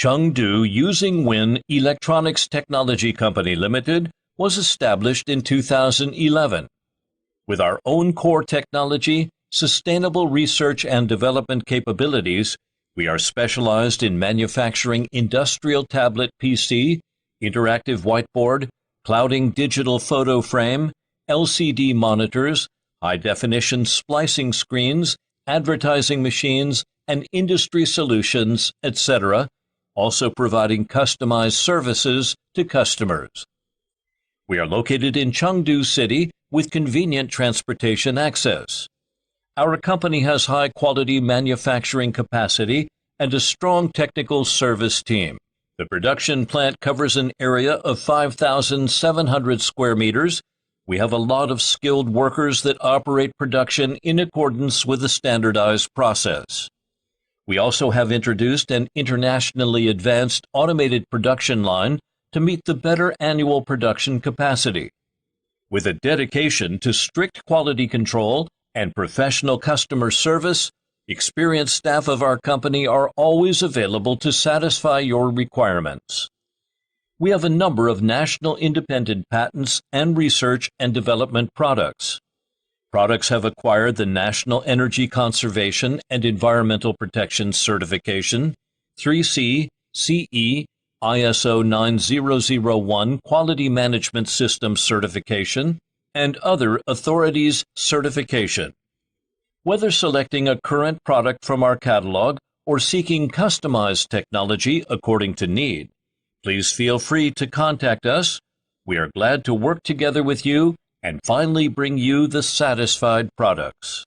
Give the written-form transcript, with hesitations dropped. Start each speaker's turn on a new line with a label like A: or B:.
A: Chengdu Usingwin Electronics Technology Company Ltd. was established in 2011. With our own core technology, sustainable research and development capabilities, we are specialized in manufacturing industrial tablet PC, interactive whiteboard, clouding digital photo frame, LCD monitors, high-definition splicing screens, advertising machines, and industry solutions, etc., also providing customized services to customers. We are located in Chengdu City with convenient transportation access. Our company has high-quality manufacturing capacity and a strong technical service team. The production plant covers an area of 5,700 square meters. We have a lot of skilled workers that operate production in accordance with a standardized process. We also have introduced an internationally advanced automated production line to meet the better annual production capacity. With a dedication to strict quality control and professional customer service, experienced staff of our company are always available to satisfy your requirements. We have a number of national independent patents and research and development products. Products have acquired the National Energy Conservation and Environmental Protection Certification, 3C, CE, ISO 9001 Quality Management System Certification, and other authorities' certification. Whether selecting a current product from our catalog or seeking customized technology according to need, please feel free to contact us. We are glad to work together with you and finally bring you the satisfied products.